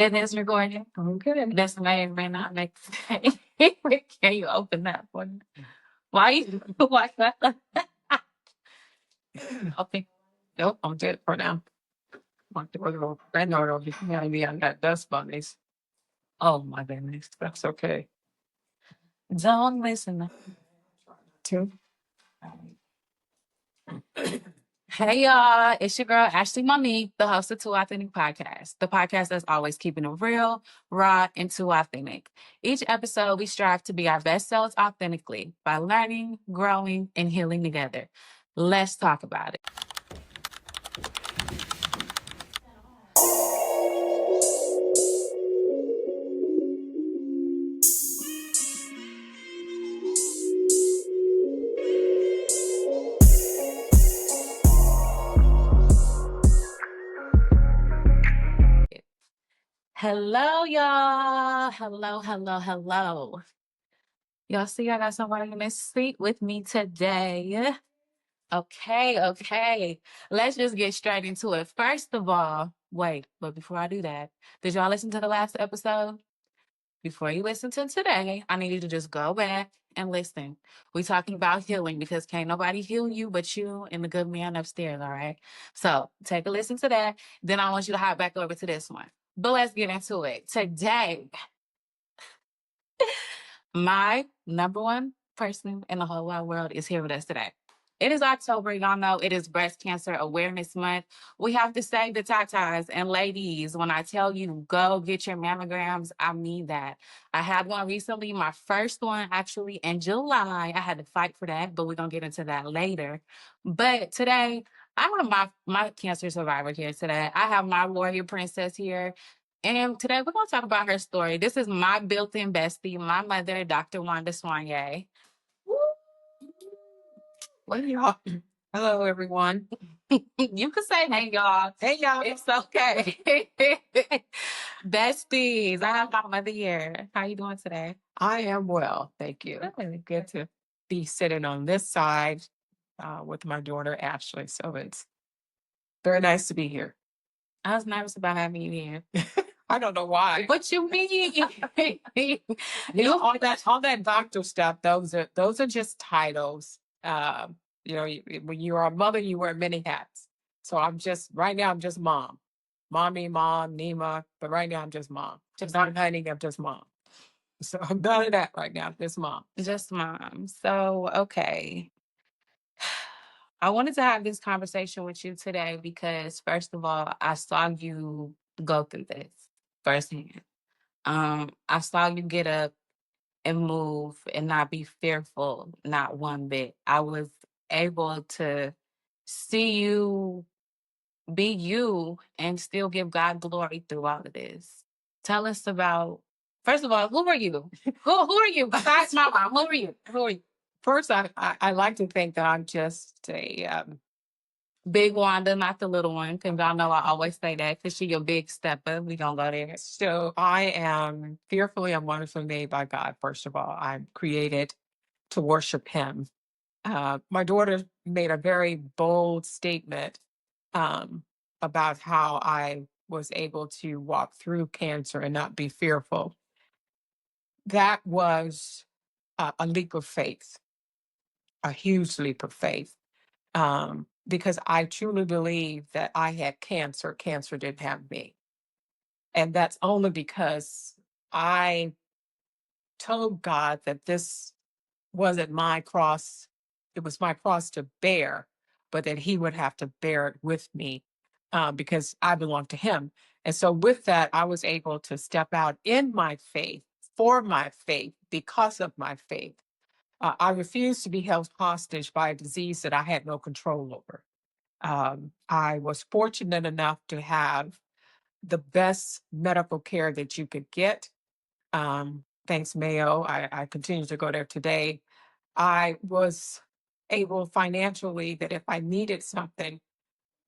It is recording. Okay. This may not make sense. Can you open that for me? Why? Why? Okay. Nope, I'm good for now. Want to go granddaughter over here, maybe I got dust bunnies. Oh my goodness. That's okay. Don't listen. Too. Hey y'all, it's your girl Ashley Monique, the host of Too Authentic Podcast, the podcast that's always keeping it real, raw, and too authentic. Each episode, we strive to be our best selves authentically by learning, growing, and healing together. Let's talk about it. Hello, y'all. Hello. Y'all see I got somebody in this seat with me today. Okay. Let's just get straight into it. First of all, wait, but before I do that, did y'all listen to the last episode? Before you listen to today, I need you to just go back and listen. We're talking about healing because can't nobody heal you but you and the good man upstairs, all right? So take a listen to that. Then I want you to hop back over to this one. But let's get into it. Today, my number one person in the whole wide world is here with us today. It is October. Y'all know it is Breast Cancer Awareness Month. We have to save the tatas. And ladies, when I tell you go get your mammograms, I mean that. I had one recently, my first one actually in July. I had to fight for that, but we're going to get into that later. But today, I have my cancer survivor here today. I have my warrior princess here. And today we're going to talk about her story. This is my built-in bestie, my mother, Dr. Wanda Soignier. Well, y'all. Hello, everyone. You can say, hey, y'all. Hey, y'all. It's okay. Besties, I have my mother here. How you doing today? I am well, thank you. Good to be sitting on this side with my daughter Ashley. So it's very nice to be here. I was nervous about having you here. I don't know why. What you mean? All that doctor stuff. Those are just titles. When you are a mother, you wear many hats. So I'm just mom, mommy, mom, Nima. But right now I'm just mom. Just not honey. I'm just mom. So I'm done with that right now. Just mom. Just mom. So, okay. I wanted to have this conversation with you today because, first of all, I saw you go through this firsthand. I saw you get up and move and not be fearful, not one bit. I was able to see you be you and still give God glory through all of this. Tell us about, first of all, who are you? Who are you? Besides my mom, who are you? Who are you? First, I like to think that I'm just a Big Wanda, not the little one, because y'all know I always say that because she a big stepper. We gonna go there. So I am fearfully and wonderfully made by God. First of all, I'm created to worship Him. My daughter made a very bold statement about how I was able to walk through cancer and not be fearful. That was a leap of faith, a huge leap of faith, because I truly believe that I had cancer. Cancer didn't have me. And that's only because I told God that this wasn't my cross. It was my cross to bear, but that He would have to bear it with me because I belong to Him. And so, with that, I was able to step out in my faith, for my faith, because of my faith. I refused to be held hostage by a disease that I had no control over. I was fortunate enough to have the best medical care that you could get. Thanks, Mayo. I continue to go there today. I was able financially that if I needed something,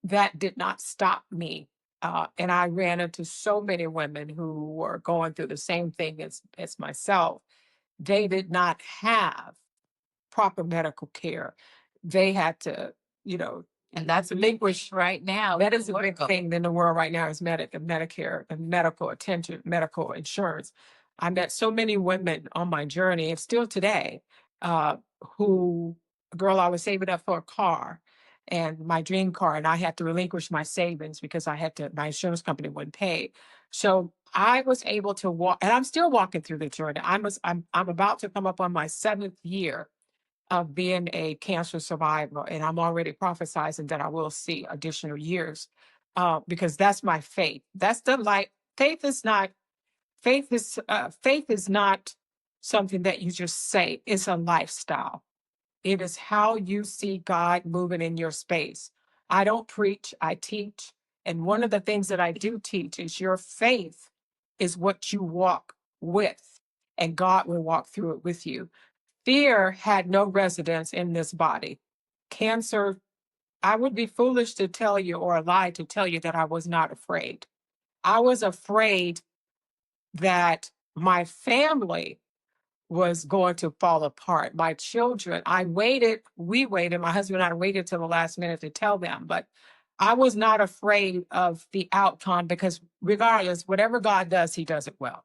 that did not stop me. And I ran into so many women who were going through the same thing as myself. They did not have proper medical care. They had to, And that's relinquished right now. That is a big thing in the world right now is Medicare and medical attention, medical insurance. I met so many women on my journey, and still today, uh, who, girl, I was saving up for a car and my dream car, and I had to relinquish my savings because my insurance company wouldn't pay. So I was able to walk, and I'm still walking through the journey. I'm about to come up on my 7th year of being a cancer survivor, and I'm already prophesizing that I will see additional years, because that's my faith. That's the light. Faith is not faith is not something that you just say. It's a lifestyle. It is how you see God moving in your space. I don't preach, I teach. And one of the things that I do teach is your faith is what you walk with, and God will walk through it with you. Fear had no residence in this body. Cancer, I would be foolish to tell you or lie to tell you that I was not afraid. I was afraid that my family was going to fall apart. My children, we waited, my husband and I waited till the last minute to tell them, but I was not afraid of the outcome because regardless, whatever God does, he does it well.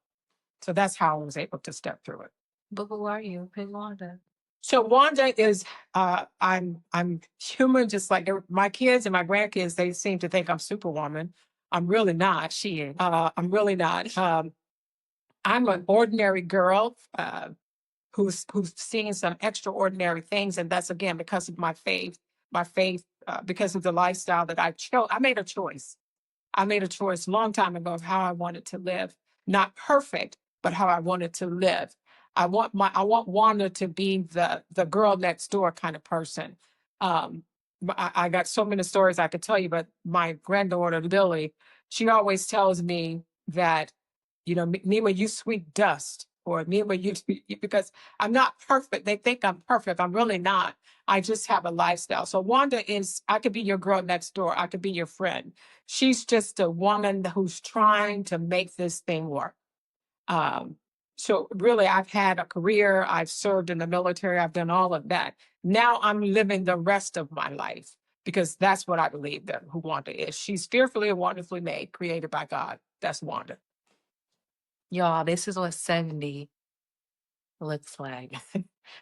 So that's how I was able to step through it. But who are you? Pick Wanda. So Wanda is, I'm human, just like my kids and my grandkids. They seem to think I'm Superwoman. I'm really not. She is. I'm really not. I'm an ordinary girl who's seeing some extraordinary things, and that's again because of my faith. My faith, because of the lifestyle that I chose. I made a choice. I made a choice a long time ago of how I wanted to live. Not perfect, but how I wanted to live. I want Wanda to be the girl next door kind of person. I got so many stories I could tell you, but my granddaughter Lily, she always tells me that, Nima, you sweep dust, or Nima, because I'm not perfect. They think I'm perfect. I'm really not. I just have a lifestyle. So Wanda I could be your girl next door. I could be your friend. She's just a woman who's trying to make this thing work. So really, I've had a career. I've served in the military. I've done all of that. Now I'm living the rest of my life because that's what I believe that who Wanda is. She's fearfully and wonderfully made, created by God. That's Wanda. Y'all, this is what 70 looks like.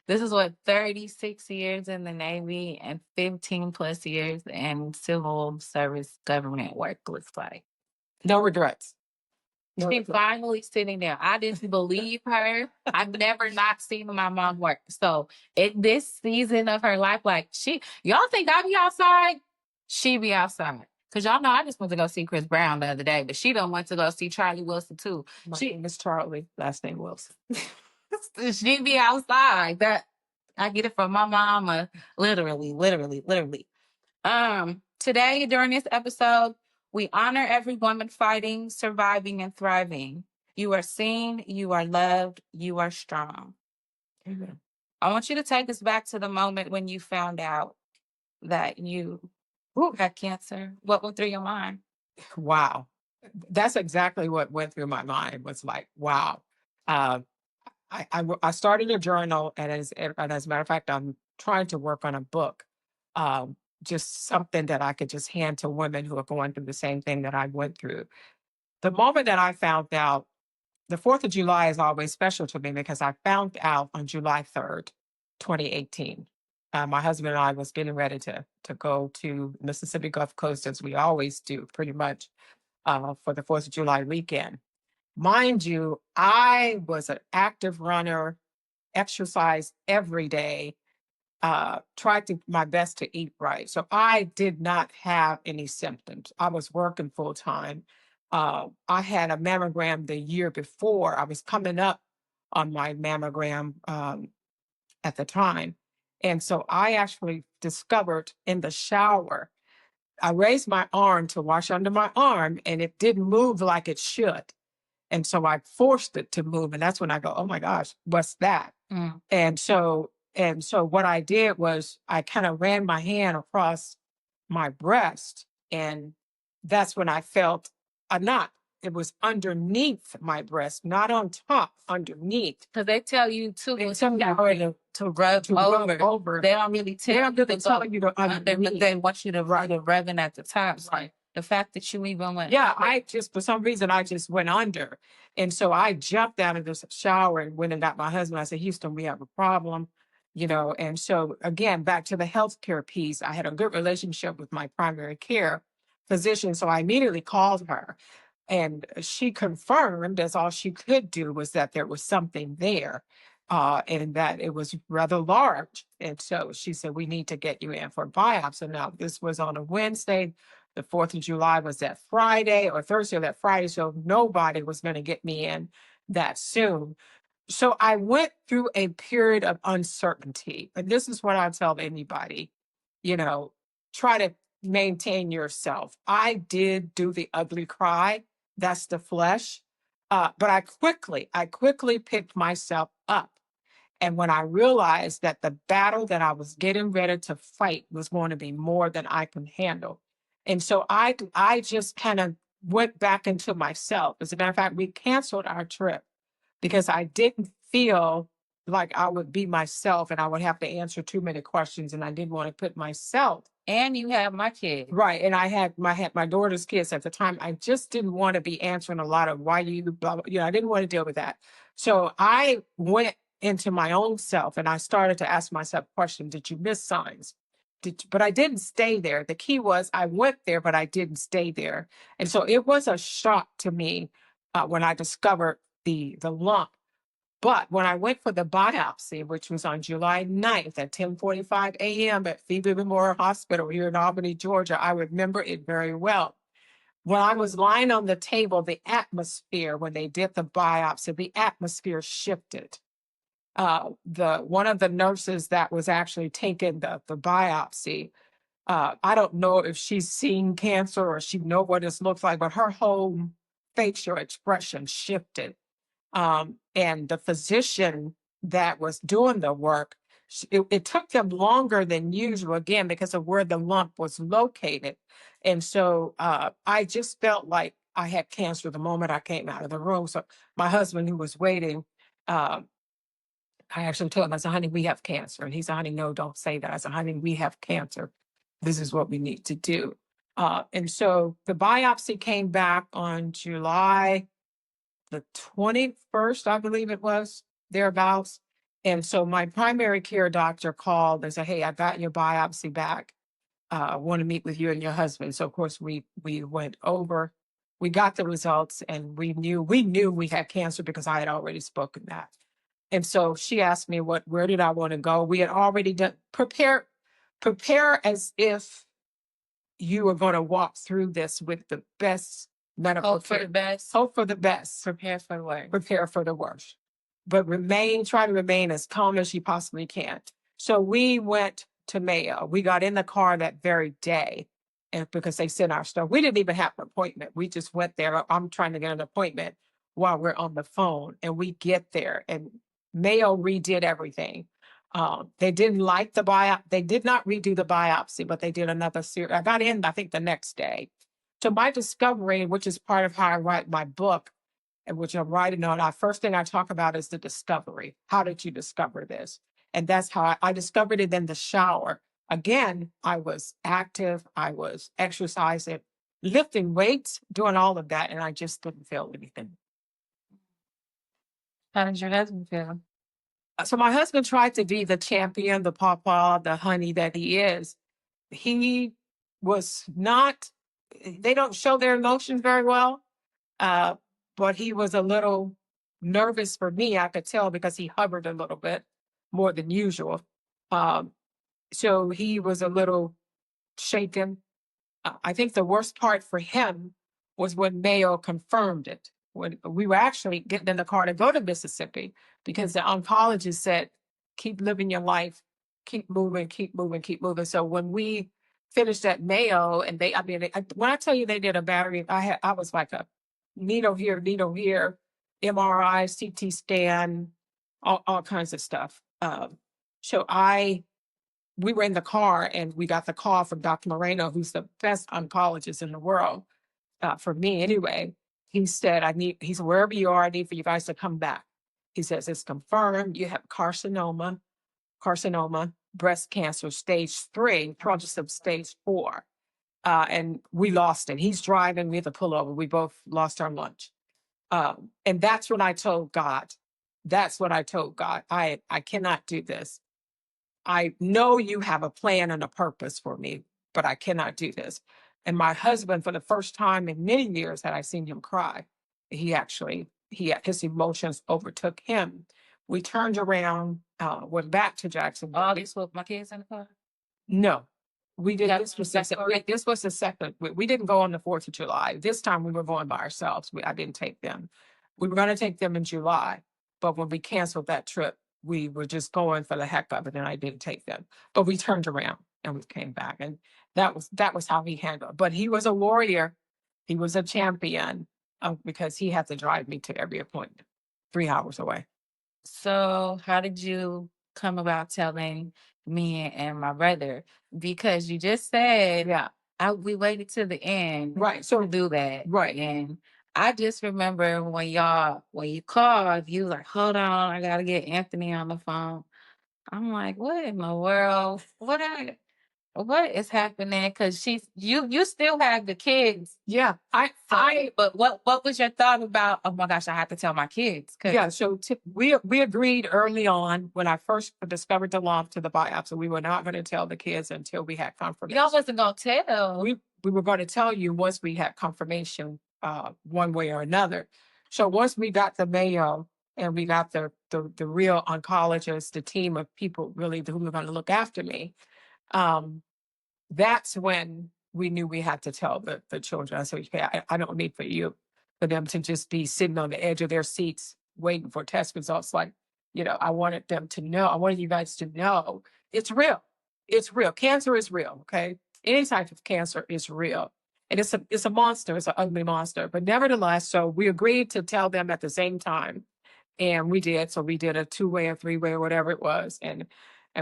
This is what 36 years in the Navy and 15 plus years in civil service government work looks like. No regrets. She finally sitting there. I didn't believe her. I've never not seen my mom work. So in this season of her life, like y'all think I be outside? She be outside. Cause y'all know I just went to go see Chris Brown the other day, but she don't want to go see Charlie Wilson too. My name is Charlie, last name Wilson. She be outside. That I get it from my mama. Literally. Today during this episode, we honor every woman fighting, surviving, and thriving. You are seen, you are loved, you are strong. Amen. I want you to take us back to the moment when you found out that you had cancer. What went through your mind? Wow. That's exactly what went through my mind, was like, wow. I started a journal, and as a matter of fact, I'm trying to work on a book, just something that I could just hand to women who are going through the same thing that I went through. The moment that I found out, the 4th of July is always special to me because I found out on July 3rd, 2018. My husband and I was getting ready to go to Mississippi Gulf Coast, as we always do, pretty much, for the 4th of July weekend. Mind you, I was an active runner, exercised every day, tried my best to eat right. So I did not have any symptoms. I was working full time. I had a mammogram the year before. I was coming up on my mammogram at the time. And so I actually discovered in the shower, I raised my arm to wash under my arm, and it didn't move like it should. And so I forced it to move. And that's when I go, oh my gosh, what's that? Mm. And so what I did was I kind of ran my hand across my breast, and that's when I felt a knot. It was underneath my breast, not on top, underneath. Because they tell you too. And some got ready to rub to rub over. over. They don't really They tell don't really tell you to but underneath. they want you to rub the rubbing at the top. So Right. the fact that you even went, Yeah, I just, for some reason, I just went under. And so I jumped out of the shower and went and got my husband. I said, Houston, we have a problem, you know. And so, again, back to the healthcare piece, I had a good relationship with my primary care physician. So I immediately called her. And she confirmed, as all she could do, was that there was something there, and that it was rather large. And so she said, we need to get you in for a biopsy. Now, this was on a Wednesday. The 4th of July was that Friday or Thursday or that Friday. So nobody was going to get me in that soon. So I went through a period of uncertainty. And this is what I tell anybody, you know, try to maintain yourself. I did do the ugly cry. That's the flesh. But I quickly picked myself up. And when I realized that the battle that I was getting ready to fight was going to be more than I can handle. And so I just kind of went back into myself. As a matter of fact, we canceled our trip because I didn't feel like I would be myself and I would have to answer too many questions. And I didn't want to put myself. and you have my kid. Right. And I had my daughter's kids at the time. I just didn't want to be answering a lot of why you blah, blah, you know, I didn't want to deal with that. So I went into my own self and I started to ask myself questions. Did you miss signs? But I didn't stay there. The key was I went there, but I didn't stay there. And so it was a shock to me when I discovered the lump. But when I went for the biopsy, which was on July 9th at 10:45 a.m. at Phoebe Memorial Hospital here in Albany, Georgia, I remember it very well. When I was lying on the table, the atmosphere, when they did the biopsy, the atmosphere shifted. The one of the nurses that was actually taking the biopsy, I don't know if she's seen cancer or she know what this looks like, but her whole facial expression shifted. And the physician that was doing the work, it took them longer than usual, again, because of where the lump was located. And so I just felt like I had cancer the moment I came out of the room. So my husband, who was waiting, uh, I actually told him, I said, honey, we have cancer. And he said, honey, no, don't say that. I said, honey, we have cancer. This is what we need to do. And so the biopsy came back on July the 21st, I believe it was, thereabouts. And so my primary care doctor called and said, hey, I got your biopsy back. I want to meet with you and your husband. So of course we went over, we got the results and we knew we had cancer because I had already spoken that. And so she asked me where did I want to go? We had already done prepare as if you are going to walk through this with the best medical Hope for care. the best, Hope for the best. prepare for the worst. Prepare for the worst. But try to remain as calm as you possibly can. So we went to Mayo. We got in the car that very day. And because they sent our stuff, we didn't even have an appointment. We just went there. I'm trying to get an appointment while we're on the phone. And we get there and Mayo redid everything. They didn't like the biopsy. They did not redo the biopsy, but they did another series. I got in, I think, the next day. So my discovery, which is part of how I write my book, and which I'm writing on, our first thing I talk about is the discovery. How did you discover this? And that's how I discovered it in the shower. Again, I was active, I was exercising, lifting weights, doing all of that, and I just didn't feel anything. How did your husband feel? So my husband tried to be the champion, the pawpaw, the honey that he is. He was not, they don't show their emotions very well. Uh, but he was a little nervous for me, I could tell, because he hovered a little bit more than usual. Um, so he was a little shaken. I think the worst part for him was when Mayo confirmed it. When we were actually getting in the car to go to Mississippi, because the oncologist said, keep living your life, keep moving, keep moving, keep moving. So when we finished at Mayo and when I tell you they did a battery, I was like a needle here, MRI, CT scan, all kinds of stuff. So we were in the car and we got the call from Dr. Moreno, who's the best oncologist in the world, for me anyway. He said, he said, wherever you are, I need for you guys to come back. He says, it's confirmed you have carcinoma carcinoma, breast cancer, stage 3, progressive stage 4. And we lost it. He's driving, we had to pull over. We both lost our lunch. And that's when I told God, I cannot do this. I know you have a plan and a purpose for me, but I cannot do this. And my husband, for the first time in many years had I seen him cry, his emotions overtook him. We turned around, went back to Jacksonville. All this with my kids in the car? No, we did. Yeah, This was that's correct. this was the second. We didn't go on the 4th of July. This time we were going by ourselves. I didn't take them. We were going to take them in July, but when we canceled that trip, we were just going for the heck of it, and I didn't take them. But we turned around and we came back, and that was how he handled. But he was a warrior. He was a champion, because he had to drive me to every appointment, 3 hours away. So how did you come about telling me and my brother? Because you just said Yeah, we waited to the end right. to So do that. right. And I just remember when you called, you was like, hold on, I gotta get Anthony on the phone. I'm like, what in the world? What is happening? Because you still have the kids. Yeah, But what was your thought about? Oh my gosh, I have to tell my kids. yeah. So we agreed early on when I first discovered the lump to the biopsy, we were not going to tell the kids until we had confirmation. Y'all wasn't gonna tell. We were going to tell you once we had confirmation, one way or another. So once we got the Mayo and we got the real oncologist, the team of people really who were going to look after me, that's when we knew we had to tell the children. I said, okay, I don't need for them to just be sitting on the edge of their seats waiting for test results. Like, I wanted them to know, I wanted you guys to know it's real. It's real. Cancer is real. Okay. Any type of cancer is real. And it's a monster. It's an ugly monster. But nevertheless, so we agreed to tell them at the same time. And we did. So we did a 2-way or 3-way or whatever it was. And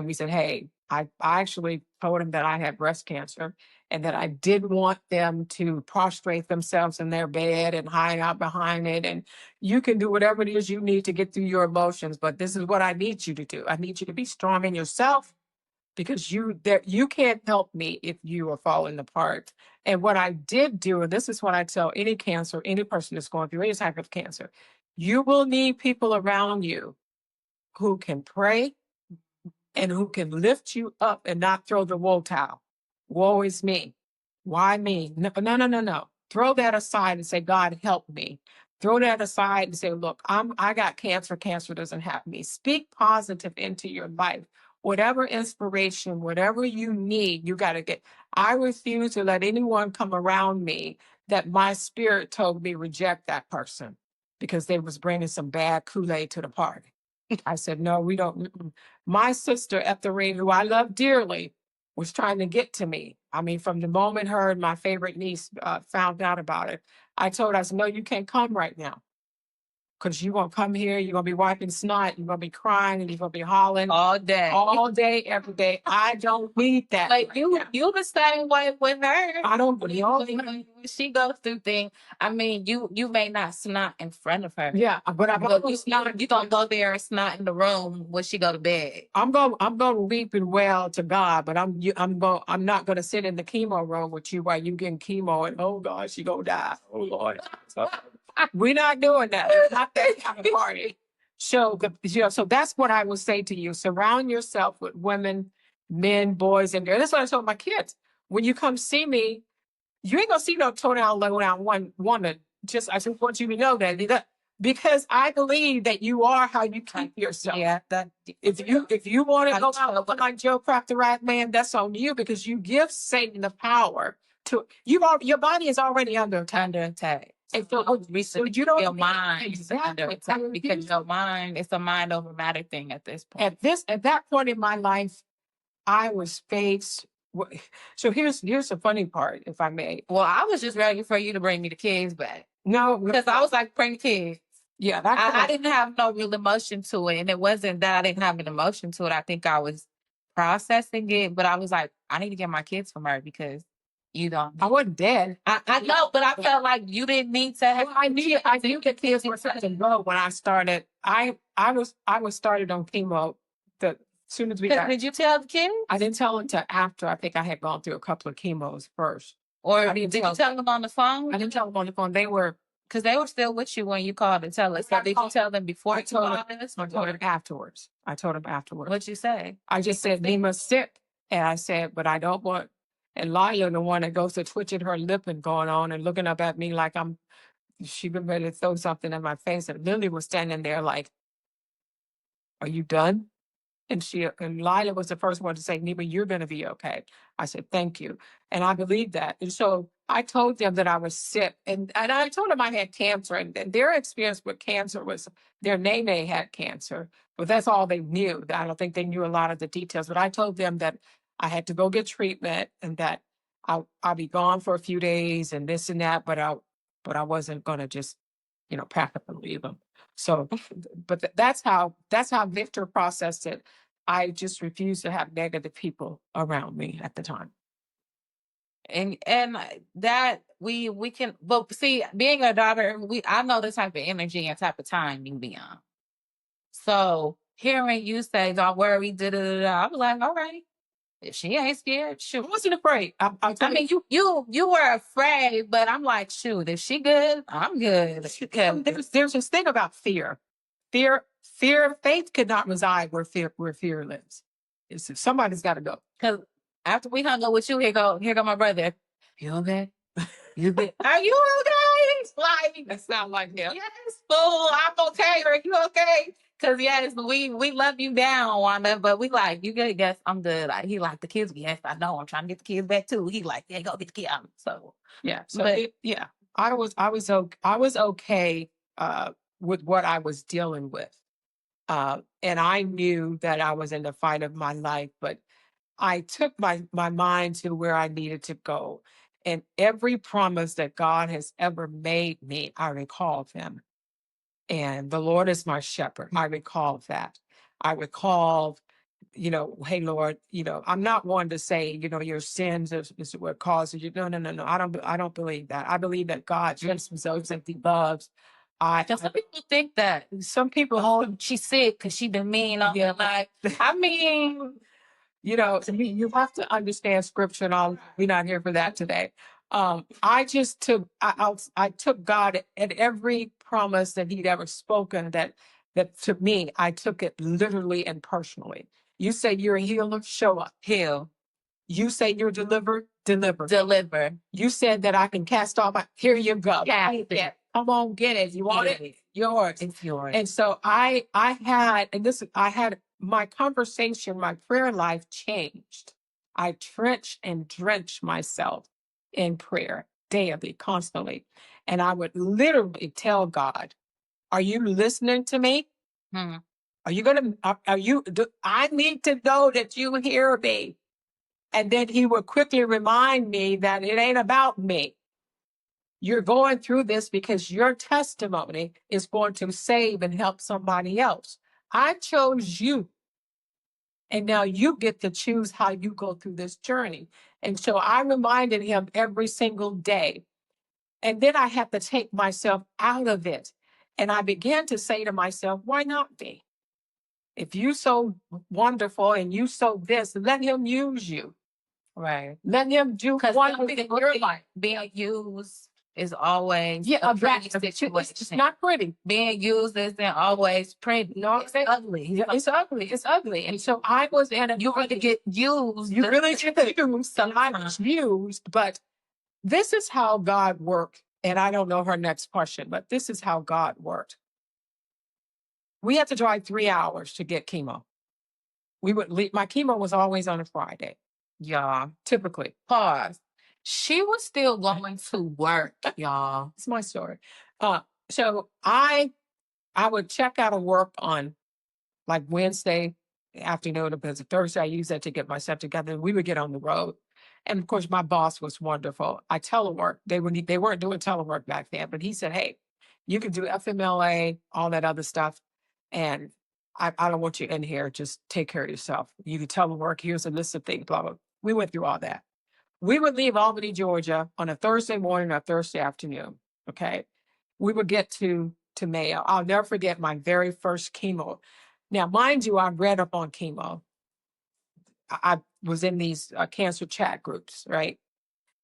we said, hey, I actually told him that I had breast cancer and that I did want them to prostrate themselves in their bed and hide out behind it. And you can do whatever it is you need to get through your emotions, but this is what I need you to do. I need you to be strong in yourself because you can't help me if you are falling apart. And what I did do, and this is what I tell any person that's going through any type of cancer, you will need people around you who can pray and who can lift you up and not throw the woe towel. Woe is me. Why me? No, no, no, no, no. Throw that aside and say, God, help me. Throw that aside and say, look, I got cancer. Cancer doesn't have me. Speak positive into your life. Whatever inspiration, whatever you need, you got to get. I refuse to let anyone come around me that my spirit told me reject that person because they was bringing some bad Kool-Aid to the party. I said, no, we don't. My sister, Ep.23, who I love dearly, was trying to get to me. I mean, from the moment her and my favorite niece found out about it, I told her, I said, no, you can't come right now. Because you're going to come here, you're going to be wiping snot, you're going to be crying, and you're going to be hollering. All day, every day. I don't need that. Like you the same way with her. I don't. When she goes through things, I mean, you may not snot in front of her. Yeah, but you gonna go there and snot in the room when she go to bed. I'm gonna weep and wail to God, but I'm not gonna sit in the chemo room with you while you getting chemo and oh God, she gonna die. Oh Lord. So, we're not doing that. It's not that kind of party. So so that's what I would say to you. Surround yourself with women, men, boys, and girls. That's what I told my kids. When you come see me, you ain't gonna see no toenail low down one woman. I just want you to know that because I believe that you are how you keep yourself. Yeah, that if you want to go out like Joe Craft the Rat Man, that's on you because you give Satan the power to your body is already under attack. And so you don't your mind exactly because your mind it's a mind over matter thing at this point. At that point in my life, I was faced. So here's the funny part, if I may. Well, I was just ready for you to bring me the kids back. No, because I was like, bring the kids. Yeah, I didn't have no real emotion to it, and it wasn't that I didn't have an emotion to it. I think I was processing it, but I was like, I need to get my kids from her because you don't. I wasn't dead. I know, but I felt like you didn't need to have. Well, I knew the kids were such a go when I started. I was started on chemo As soon as we got, Did you tell the kids? I didn't tell them until after. I think I had gone through a couple of chemos first. Or I didn't did you tell them on the phone? I didn't tell them on the phone. They were, Because they were still with you when you called and tell us. So did you tell them before you called us? I told them afterwards. What'd you say? I just said, Nima's sick. And I said, but I don't want, and Lila, the one that goes to twitching her lip and going on and looking up at me like she been ready to throw something in my face. And Lily was standing there like, are you done? And Lila was the first one to say, Nima, you're going to be okay. I said, thank you. And I believe that. And so I told them that I was sick. And I told them I had cancer. And their experience with cancer was their nene had cancer. But that's all they knew. I don't think they knew a lot of the details. But I told them that I had to go get treatment and that I'll be gone for a few days and this and that. But I wasn't going to just, pack up and leave them. So, but that's how Victor processed it. I just refused to have negative people around me at the time. And that we can, but see, being a daughter, I know the type of energy and type of time you be on. So hearing you say, "Don't worry," I was like, all right. If she ain't scared, shoot. I wasn't afraid. I mean, you were afraid, but I'm like, shoot, if she good, I'm good. There's this thing about fear. Faith could not reside where fear lives. Somebody's got to go. Because after we hung up with you, here go my brother. You okay? You good? Are you okay? Like, that sound like him. Yes, fool. I'm okay. Are you okay? Because yes, we love you down, Wanda, but we like, you good? Yes, I'm good. He like the kids. Yes, I know. I'm trying to get the kids back too. He like, yeah, go get the kids. So yeah. So I was okay with what I was dealing with. And I knew that I was in the fight of my life, but I took my mind to where I needed to go. And every promise that God has ever made me, I recall them. And the Lord is my shepherd. I recall that. I recall, hey, Lord, I'm not one to say, your sins is what causes you. No. I don't believe that. I believe that God just himself and he loves. some people think that. Some people, oh, she's sick because she been mean all her life. I mean, to me, you have to understand scripture, and we're not here for that today. I just took God at every promise that he'd ever spoken that to me, I took it literally and personally. You say you're a healer, show up, heal. You say you're delivered, deliver. You said that I can cast off. Here you go. Yeah. Come on, get it. You want it? Yours. It's yours. And so I had my conversation, my prayer life changed. I trench and drench myself in prayer daily, constantly. And I would literally tell God, are you listening to me? Are you going to, I need to know that you hear me. And then he would quickly remind me that it ain't about me. You're going through this because your testimony is going to save and help somebody else. I chose you. And now you get to choose how you go through this journey. And so I reminded him every single day. And then I had to take myself out of it. And I began to say to myself, why not me? If you're so wonderful and you so this, let him use you. Right. Let him do one thing in your life. Being used is always a pretty situation. It's not pretty. Being used isn't always pretty. No, it's ugly. Yeah, it's ugly. It's ugly. And so I was in a you really get used. You really get used. I was used, but this is how God worked. And I don't know her next question, but this is how God worked. We had to drive 3 hours to get chemo. We would leave. My chemo was always on a Friday. Y'all, typically. Pause. She was still going to work, y'all. It's my story. So I would check out of work on like Wednesday afternoon, because Thursday I used that to get myself together. We would get on the road. And of course, my boss was wonderful. I telework. They weren't doing telework back then, but he said, hey, you can do FMLA, all that other stuff. And I don't want you in here. Just take care of yourself. You can telework. Here's a list of things, blah, blah. We went through all that. We would leave Albany, Georgia on a Thursday morning or Thursday afternoon. Okay. We would get to Mayo. I'll never forget my very first chemo. Now, mind you, I read up on chemo. I was in these cancer chat groups, right?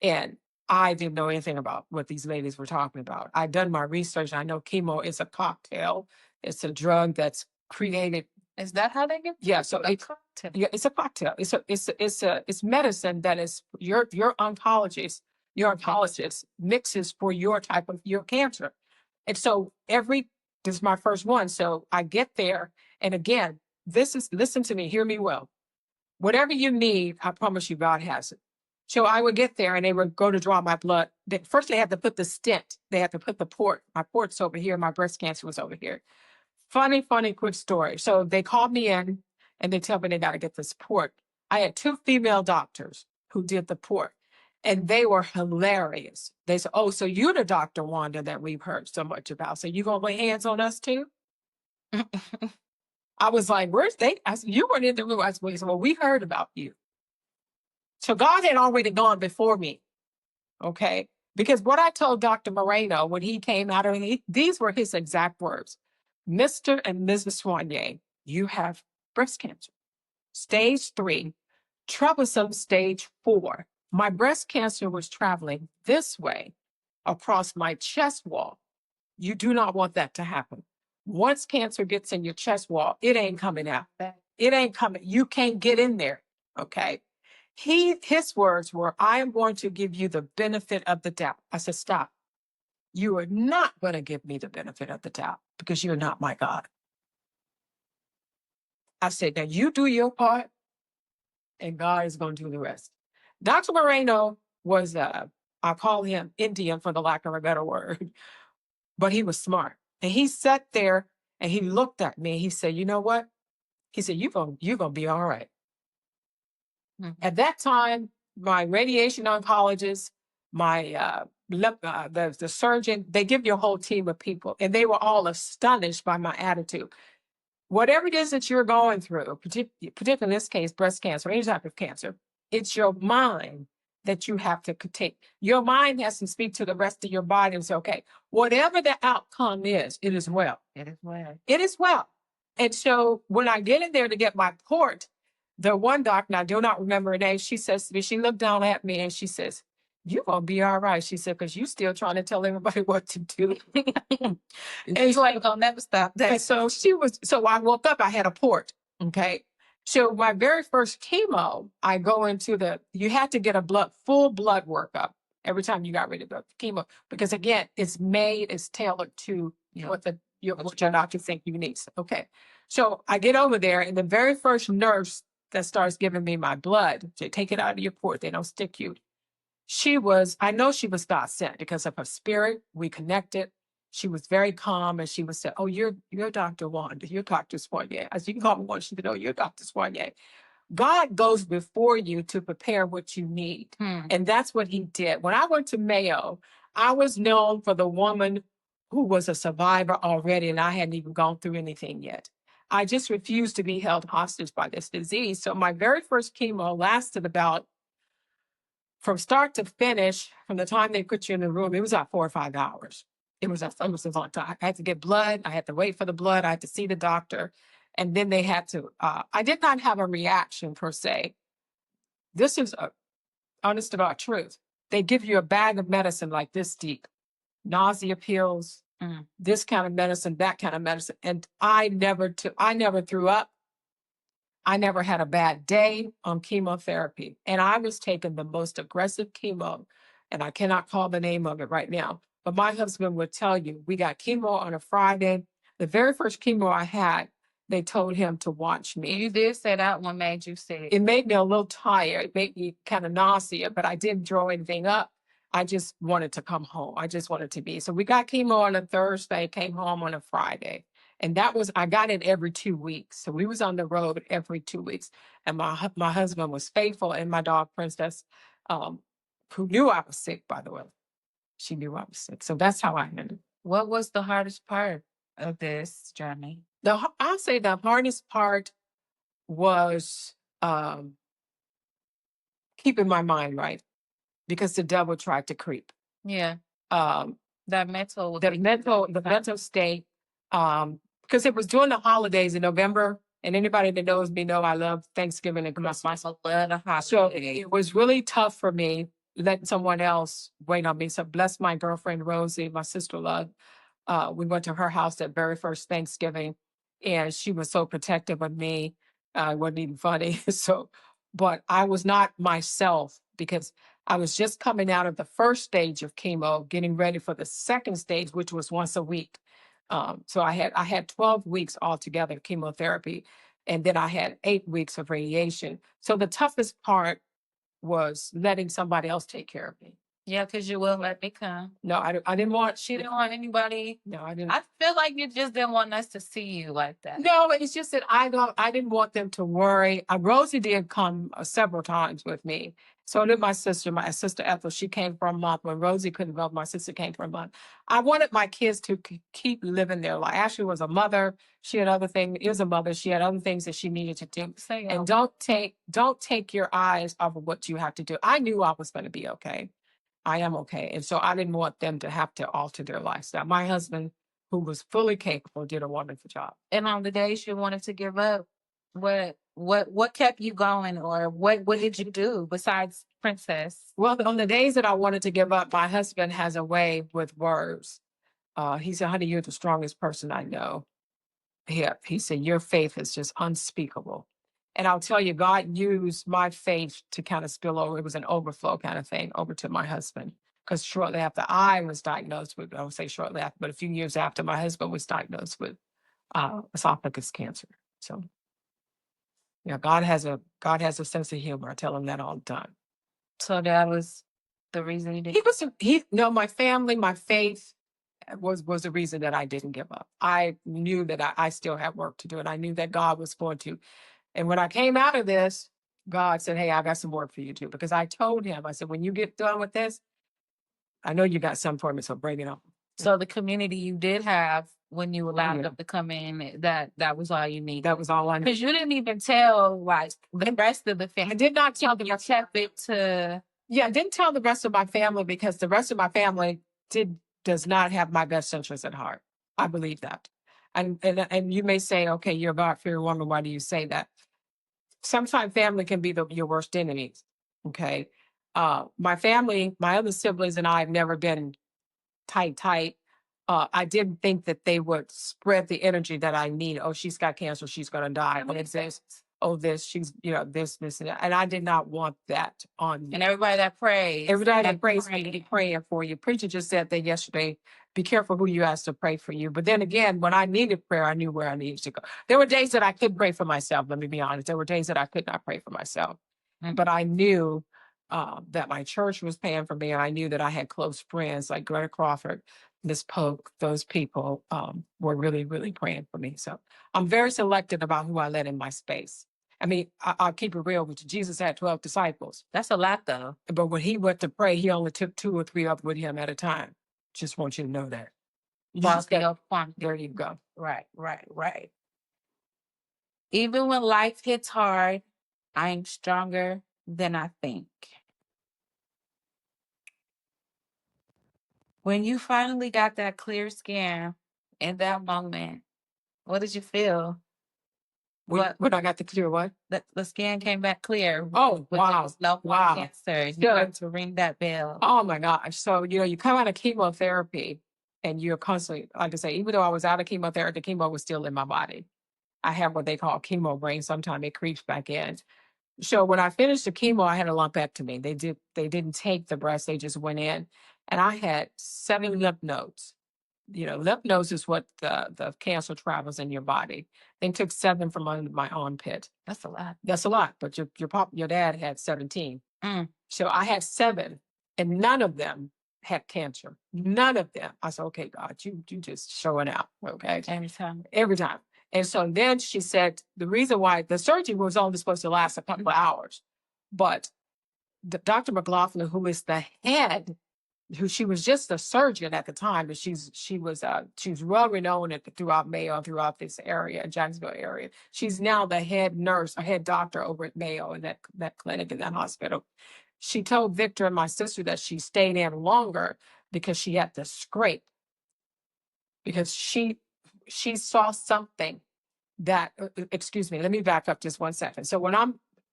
And I didn't know anything about what these ladies were talking about. I'd done my research. I know chemo is a cocktail. It's a drug that's created. Is that how they get? Yeah, so A cocktail. yeah, it's a cocktail. It's medicine that is your oncologist mixes for your type of your cancer. And so this is my first one. So I get there, and again, listen to me, hear me well. Whatever you need, I promise you, God has it. So I would get there and they would go to draw my blood. First, they had to put the stent. They had to put the port. My port's over here. My breast cancer was over here. Funny, quick story. So they called me in and they tell me they got to get this port. I had 2 female doctors who did the port, and they were hilarious. They said, "Oh, so you're the Dr. Wanda that we've heard so much about. So you gonna lay hands on us too?" I was like, "Where's they?" I said, "You weren't in the room." I said, "Well, we heard about you." So God had already gone before me. Okay. Because what I told Dr. Moreno when he came out of it, these were his exact words. "Mr. and Mrs. Soigné, you have breast cancer. Stage 3, troublesome stage 4. My breast cancer was traveling this way across my chest wall. You do not want that to happen. Once cancer gets in your chest wall, it ain't coming out. It ain't coming. You can't get in there." Okay. His words were, "I am going to give you the benefit of the doubt." I said, "Stop. You are not going to give me the benefit of the doubt because you're not my God." I said, "Now you do your part and God is going to do the rest." Dr. Moreno was, I call him Indian for the lack of a better word, but he was smart. And he sat there and he looked at me. He said, "You know what?" He said, you're gonna be all right." At that time, my radiation oncologist, my the surgeon, they give you a whole team of people, and they were all astonished by my attitude. Whatever it is that you're going through, particularly in this case, breast cancer, any type of cancer, it's your mind that you have to take. Your mind has to speak to the rest of your body and say, "Okay, whatever the outcome is, it is well. It is well. It is well." And so when I get in there to get my port, the one doctor, I do not remember her name, she says to me, she looked down at me and she says, "You're going to be all right." She said, "Because you still trying to tell everybody what to do." And it's like, I'll never stop that. And so I woke up, I had a port. Okay. So my very first chemo, I go into you had to get a full blood workup every time you got rid of the chemo, because again, it's tailored to what your doctor think you need. Okay. So I get over there, and the very first nurse that starts giving me my blood, they take it out of your port, they don't stick you. I know she was God sent because of her spirit. We connected. She was very calm, and she would say, "Oh, you're Dr. Wanda, you're Dr. Soigné." As you can call me once, she said, "Oh, you're Dr. Soigné." God goes before you to prepare what you need. And that's what he did. When I went to Mayo, I was known for the woman who was a survivor already, and I hadn't even gone through anything yet. I just refused to be held hostage by this disease. So my very first chemo lasted about, from start to finish, from the time they put you in the room, it was about 4 or 5 hours. It was a long time. I had to get blood. I had to wait for the blood. I had to see the doctor. And then they had to, I did not have a reaction per se. This is honest about truth. They give you a bag of medicine like this deep, nausea pills, this kind of medicine, that kind of medicine. And I never threw up. I never had a bad day on chemotherapy. And I was taking the most aggressive chemo, and I cannot call the name of it right now. But my husband would tell you, we got chemo on a Friday. The very first chemo I had, they told him to watch me. You did say that one made you sick. It made me a little tired. It made me kind of nauseous, but I didn't throw anything up. I just wanted to come home. I just wanted to be. So we got chemo on a Thursday, came home on a Friday. And I got it every 2 weeks. So we was on the road every 2 weeks. And my husband was faithful, and my dog, Princess, who knew I was sick, by the way. She knew I was sick. So that's how I handled it. What was the hardest part of this journey? I'll say the hardest part was keeping my mind right, because the devil tried to creep. Yeah. The mental state. Because it was during the holidays in November. And anybody that knows me know I love Thanksgiving and Christmas. I love the holiday. So it was really tough for me letting someone else wait on me. So bless my girlfriend Rosie, my sister-in-law. We went to her house that very first Thanksgiving, and she was so protective of me. It wasn't even funny. So, but I was not myself because I was just coming out of the first stage of chemo, getting ready for the second stage, which was once a week. So I had 12 weeks altogether chemotherapy, and then I had 8 weeks of radiation. So the toughest part was letting somebody else take care of me. Yeah, because you wouldn't let me come. No, I didn't want. She didn't want anybody. No, I didn't. I feel like you just didn't want us to see you like that. No, it's just that I didn't want them to worry. Rosie did come several times with me. So did my sister Ethel. She came for a month. When Rosie couldn't go, my sister came for a month. I wanted my kids to keep living their life. Ashley was a mother. She had other things. Is a mother. She had other things that she needed to do. And don't take your eyes off of what you have to do. I knew I was going to be okay. I am okay. And so I didn't want them to have to alter their lifestyle. My husband, who was fully capable, did a wonderful job. And on the days you wanted to give up, what kept you going, or what did you do besides Princess? Well, on the days that I wanted to give up, my husband has a way with words. He said, "Honey, you're the strongest person I know." He said, "Your faith is just unspeakable." And I'll tell you, God used my faith to kind of spill over. It was an overflow kind of thing over to my husband. Because shortly after I was diagnosed with, I would say shortly after, but a few years after, my husband was diagnosed with esophagus cancer. So, yeah, God has a sense of humor. I tell him that all the time. So that was the reason you did. My family, my faith was the reason that I didn't give up. I knew that I still had work to do, and I knew that God was going to. And when I came out of this, God said, "Hey, I got some work for you too." Because I told him, I said, "When you get done with this, I know you got some for me, so bring it on." So the community you did have when you allowed them to come in, that was all you needed. That was all I needed. Because you didn't even tell like the rest of the family. I did not tell them. You kept it to. Yeah, I didn't tell the rest of my family because the rest of my family does not have my best interests at heart. I believe that. And you may say, "Okay, you're a God-fearing woman. Why do you say that?" Sometimes family can be your worst enemies. Okay. My family, my other siblings and I have never been tight. I didn't think that they would spread the energy that I need. Oh, she's got cancer, she's gonna die. When it's this, she's, this, and that. And I did not want that on me. And everybody that prays. Everybody that prays me, praying for you. Preacher just said that yesterday. Be careful who you ask to pray for you. But then again, when I needed prayer, I knew where I needed to go. There were days that I couldn't pray for myself. Let me be honest. There were days that I could not pray for myself. Mm. But I knew that my church was paying for me. And I knew that I had close friends like Greta Crawford, Miss Polk. Those people were really, really praying for me. So I'm very selective about who I let in my space. I mean, I'll keep it real with you. Jesus had 12 disciples. That's a lot, though. But when he went to pray, he only took 2 or 3 up with him at a time. Just want you to know that. There you go. Right. Even when life hits hard, I'm stronger than I think. When you finally got that clear scan in that moment, what did you feel? When I got the clear what? The scan came back clear. Oh, wow. Wow. Cancer. You got to ring that bell. Oh my gosh. So, you come out of chemotherapy and you're constantly, like I say, even though I was out of chemotherapy, the chemo was still in my body. I have what they call chemo brain. Sometimes it creeps back in. So when I finished the chemo, I had a lumpectomy. They didn't take the breast, they just went in. And I had 7 lymph nodes. Lymph nodes is what the cancer travels in your body. They took 7 from under my armpit. That's a lot. That's a lot. But your dad had 17. Mm. So I had 7, and none of them had cancer. None of them. I said, "Okay, God, you just showing out." Okay. Every time. And so then she said, the reason why the surgery was only supposed to last a couple of hours, but Dr. McLaughlin, who is the head, she was just a surgeon at the time, but she was well renowned throughout Mayo, throughout this area, Jacksonville area. She's now the head nurse, or head doctor over at Mayo in that clinic, in that hospital. She told Victor and my sister that she stayed in longer because she had to scrape, because she saw something that, excuse me, let me back up just 1 second. So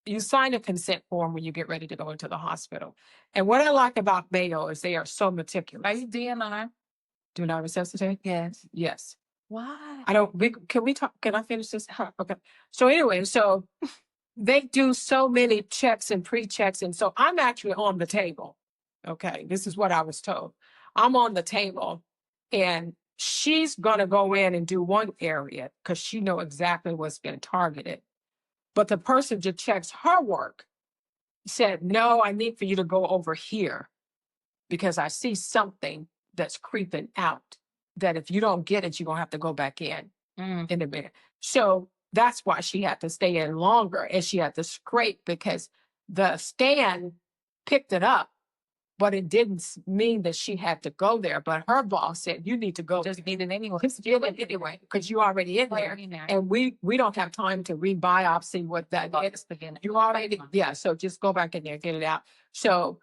you sign a consent form when you get ready to go into the hospital. And what I like about Mayo is they are so meticulous. Are you DNR? Do not resuscitate? Yes. Yes. Why? Can we talk? Can I finish this? Okay. So anyway, so they do so many checks and pre-checks. And so I'm actually on the table. Okay. This is what I was told. I'm on the table and she's going to go in and do one area because she know exactly what's been targeted. But the person that checks her work said, no, I need for you to go over here because I see something that's creeping out that if you don't get it, you're going to have to go back in a minute. So that's why she had to stay in longer and she had to scrape because the scan picked it up, but it didn't mean that she had to go there. But her boss said, you need to go. Just need it anyway. Just get it anyway, because you're already in there. And we don't have time to rebiopsy what that is. You already, yeah. So just go back in there, get it out. So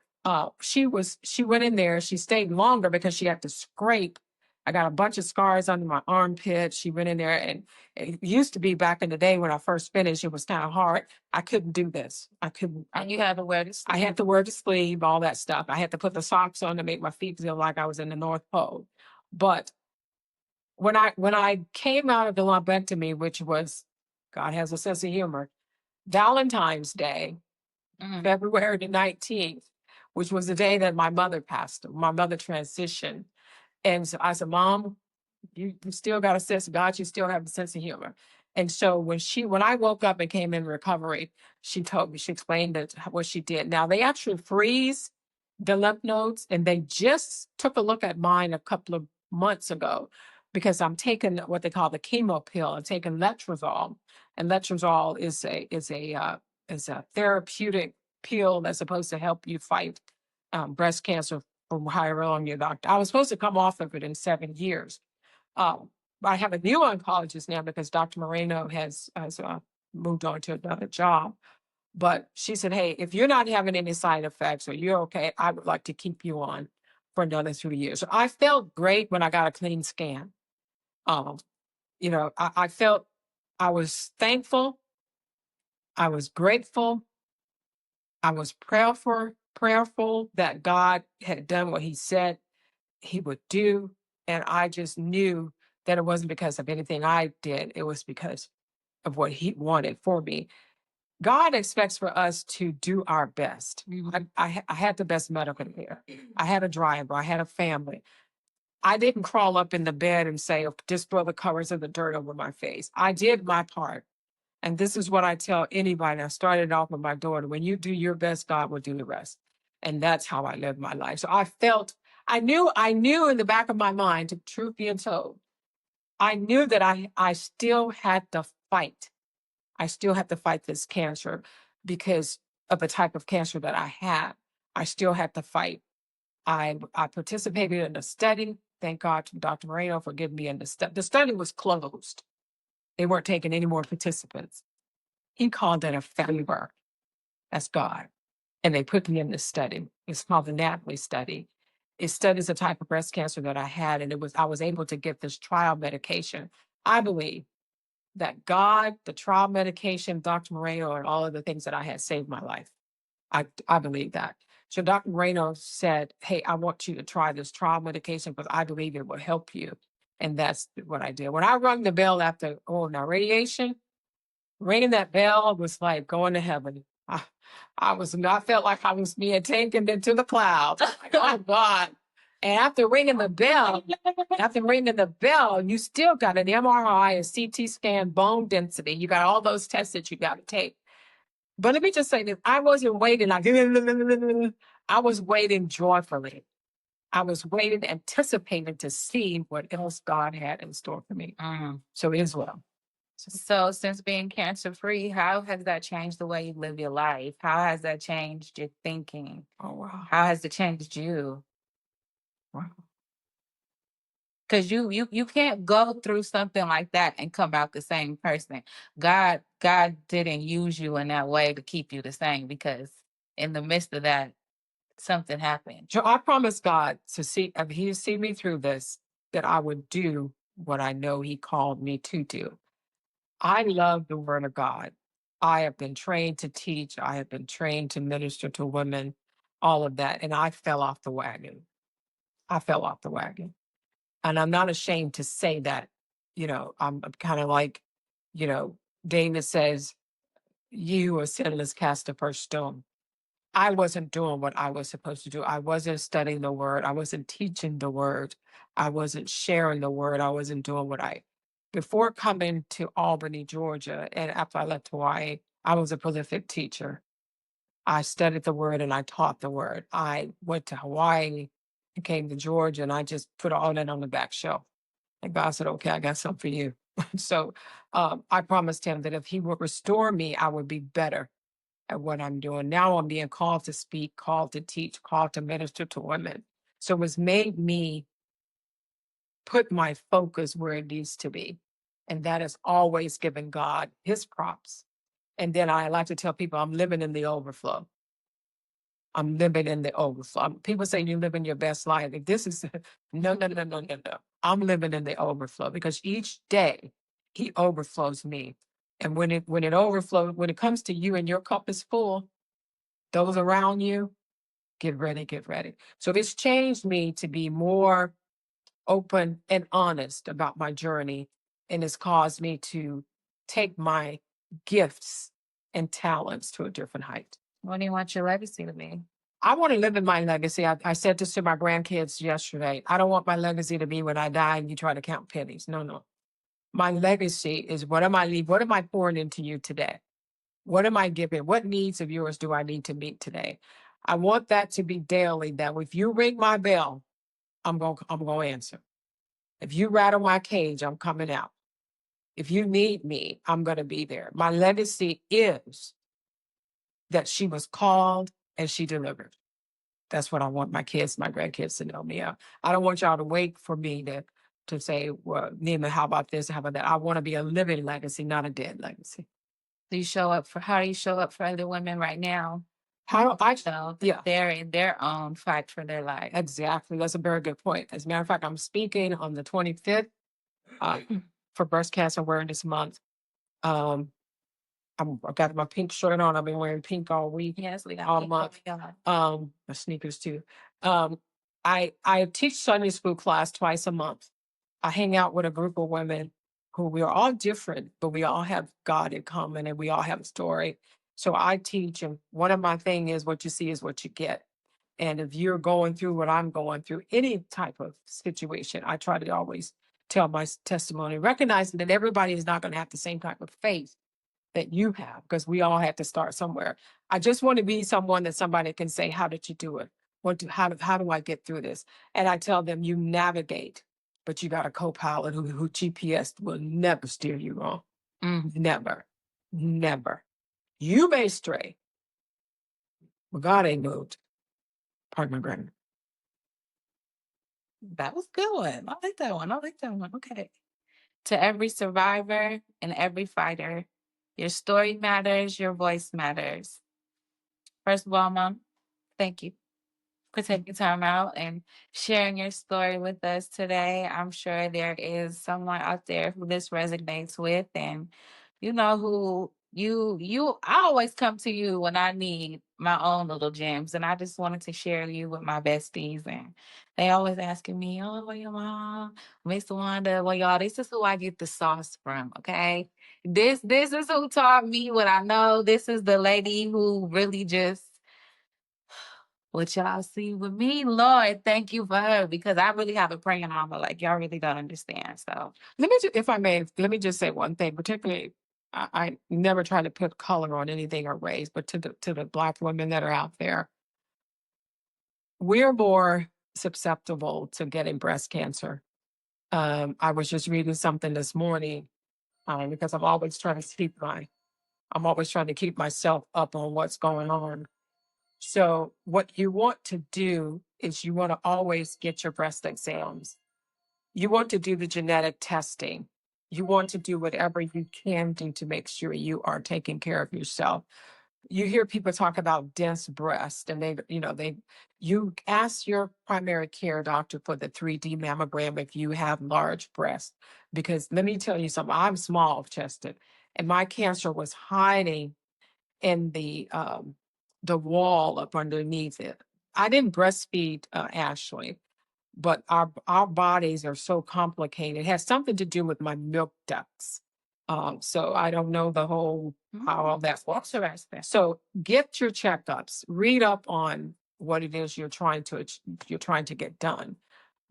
she went in there, she stayed longer because she had to scrape. I got a bunch of scars under my armpit. She went in there and it used to be back in the day when I first finished, it was kind of hard. I couldn't do this. And you had to wear this. I had to wear the sleeve, all that stuff. I had to put the socks on to make my feet feel like I was in the North Pole. But when I came out of the lumpectomy, which was, God has a sense of humor, Valentine's Day, February the 19th, which was the day that my mother transitioned. And so I said, Mom, you still got a sense of God, you still have a sense of humor. And so when I woke up and came in recovery, she explained what she did. Now they actually freeze the lymph nodes and they just took a look at mine a couple of months ago because I'm taking what they call the chemo pill. I'm taking letrozole, and letrozole is a therapeutic pill that's supposed to help you fight breast cancer from however long your doctor. I was supposed to come off of it in 7 years. I have a new oncologist now because Dr. Moreno has moved on to another job. But she said, hey, if you're not having any side effects or you're okay, I would like to keep you on for another 3 years. So I felt great when I got a clean scan. I felt I was thankful. I was grateful. I was prayerful that God had done what he said he would do. And I just knew that it wasn't because of anything I did. It was because of what he wanted for me. God expects for us to do our best. I had the best medical care. I had a driver. I had a family. I didn't crawl up in the bed and say, "Oh, just throw the covers of the dirt over my face." I did my part. And this is what I tell anybody. I started off with my daughter. When you do your best, God will do the rest. And that's how I lived my life. So I knew in the back of my mind, to truth being told, I knew that I still had to fight. I still have to fight this cancer because of the type of cancer that I had. I still had to fight. I participated in a study. Thank God to Dr. Moreno for giving me in the study. The study was closed. They weren't taking any more participants. He called it a favor. That's God. And they put me in this study. It's called the Natalie study. It studies the type of breast cancer that I had, and I was able to get this trial medication. I believe that God, the trial medication, Dr. Moreno, and all of the things that I had saved my life. I believe that. So Dr. Moreno said, hey, I want you to try this trial medication because I believe it will help you. And that's what I did. When I rung the bell after, radiation, ringing that bell was like going to heaven. I felt like I was being taken into the clouds. Like, oh God. And after ringing the bell, you still got an MRI, a CT scan, bone density. You got all those tests that you got to take. But let me just say this. I wasn't waiting like, I was waiting joyfully. I was waiting, anticipating to see what else God had in store for me. So it is well. So since being cancer free, how has that changed the way you live your life? How has that changed your thinking? Oh, wow. How has it changed you? Wow. Because you can't go through something like that and come out the same person. God didn't use you in that way to keep you the same because in the midst of that, something happened. So I promised God to see me through this, that I would do what I know he called me to do. I love the word of God. I have been trained to teach. I have been trained to minister to women, all of that. And I fell off the wagon. I fell off the wagon. And I'm not ashamed to say that. I'm kind of like, you know, David says, you are sinless, cast the first stone. I wasn't doing what I was supposed to do. I wasn't studying the word. I wasn't teaching the word. I wasn't sharing the word. I wasn't doing before coming to Albany, Georgia, and after I left Hawaii, I was a prolific teacher. I studied the word and I taught the word. I went to Hawaii and came to Georgia and I just put all that on the back shelf. And God said, okay, I got something for you. So I promised him that if he would restore me, I would be better at what I'm doing. Now I'm being called to speak, called to teach, called to minister to women. So it's made me put my focus where it needs to be. And that is always giving God his props. And then I like to tell people I'm living in the overflow. I'm living in the overflow. People say you live in your best life. This is no, no, no, no, no, no. I'm living in the overflow because each day he overflows me. And when it overflows, when it comes to you and your cup is full, those around you, get ready, get ready. So it's changed me to be more open and honest about my journey. And it's caused me to take my gifts and talents to a different height. What do you want your legacy to be? I want to live in my legacy. I said this to my grandkids yesterday. I don't want my legacy to be when I die and you try to count pennies. No, no. My legacy is what am I leaving? What am I pouring into you today? What am I giving? What needs of yours do I need to meet today? I want that to be daily, that if you ring my bell, I'm going to answer. If you rattle my cage, I'm coming out. If you need me, I'm going to be there. My legacy is that she was called and she delivered. That's what I want my kids, my grandkids to know me. I don't want y'all to wait for me to say, well, Nima, how about this? How about that? I want to be a living legacy, not a dead legacy. How do you show up for other women right now? How do I? So Yeah, they're in their own fight for their life. exactly. That's a very good point. As a matter of fact, I'm speaking on the 25th for Breast Cancer Awareness Month. I've got my pink shirt on. I've been wearing pink all week. Yes, we got all pink month. on. My sneakers too. I teach Sunday school class twice a month. I hang out with a group of women who we are all different, but we all have God in common and we all have a story. So I teach, and one of my thing is what you see is what you get. And if you're going through what I'm going through, any type of situation, I try to always tell my testimony, recognizing that everybody is not going to have the same type of faith that you have, because we all had to start somewhere. I just want to be someone that somebody can say, how did you do it? How do I get through this? And I tell them, you navigate, but you got a co-pilot who GPS will never steer you wrong. Never, never. You may stray, but God ain't moved. Pardon my grammar. That was a good one. I like that one. I like that one. Okay. To every survivor and every fighter, your story matters, your voice matters. First of all, Mom, thank you for taking time out and sharing your story with us today. I'm sure there is someone out there who this resonates with, and who I always come to you when I need my own little gems, and I just wanted to share you with my besties, and they always asking me, oh, well, your mom, Miss Wanda, well, y'all, this is who I get the sauce from. Okay, this is who taught me what I know. This is the lady who really just what y'all see with me. Lord, thank you for her, because I really have a praying mama. Like, y'all really don't understand. So If I may, let me just say one thing. Particularly, I never try to put color on anything or race, but to the Black women that are out there, we're more susceptible to getting breast cancer. I was just reading something this morning because I'm always trying to keep myself up on what's going on. So what you want to do is you want to always get your breast exams. You want to do the genetic testing. You want to do whatever you can do to make sure you are taking care of yourself. you hear people talk about dense breast, and you ask your primary care doctor for the 3D mammogram if you have large breasts. Because let me tell you something, I'm small chested, and my cancer was hiding in the wall up underneath it. I didn't breastfeed Ashley, but our bodies are so complicated. It has something to do with my milk ducts. So I don't know the whole how all that works. So get your checkups, read up on what it is you're trying to get done.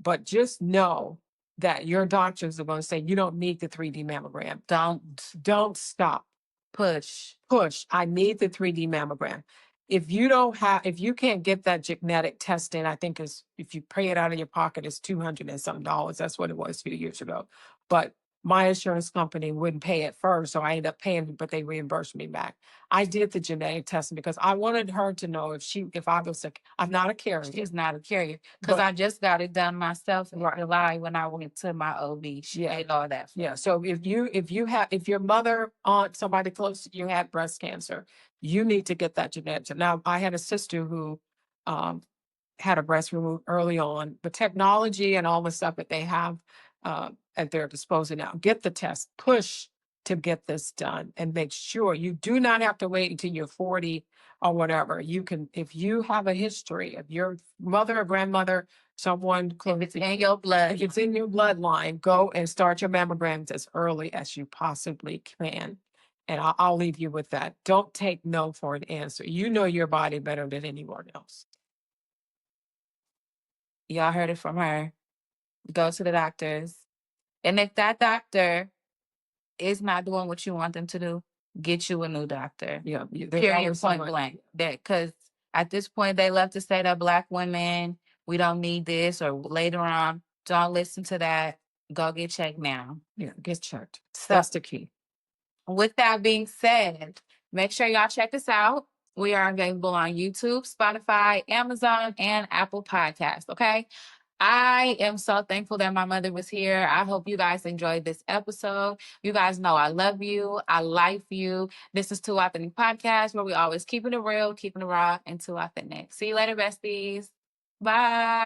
But just know that your doctors are going to say you don't need the 3D mammogram. Don't stop. Push. I need the 3D mammogram. If you can't get that genetic testing, I think if you pay it out of your pocket, it's $200 and some dollars. That's what it was a few years ago. But my insurance company wouldn't pay it first, so I ended up paying, but they reimbursed me back. I did the genetic testing because I wanted her to know if I was sick. I'm not a carrier. She's not a carrier because I just got it done myself in July when I went to my OB. She did all that. Yeah. So if your mother, aunt, somebody close to you had breast cancer, you need to get that genetic. Now, I had a sister who had a breast removed early on. The technology and all the stuff that they have at their disposal now, get the test, push to get this done, and make sure you do not have to wait until you're 40 or whatever. You can, if you have a history of your mother or grandmother, someone close, If it's in your blood, if it's in your bloodline, go and start your mammograms as early as you possibly can. And I'll leave you with that. Don't take no for an answer. You know your body better than anyone else. y'all heard it from her. Go to the doctors. And if that doctor is not doing what you want them to do, get you a new doctor. Yeah. Period, point blank. Because at this point, they love to say that Black women, we don't need this, or later on, don't listen to that. Go get checked now. Yeah, get checked. So, that's the key. With that being said, make sure y'all check us out. We are available on YouTube, Spotify, Amazon, and Apple Podcasts. Okay. I am so thankful that my mother was here. I hope you guys enjoyed this episode. You guys know I love you. I like you. This is Too Authentic Podcast, where we always keeping it real, keeping it raw, and too authentic. See you later, besties. Bye.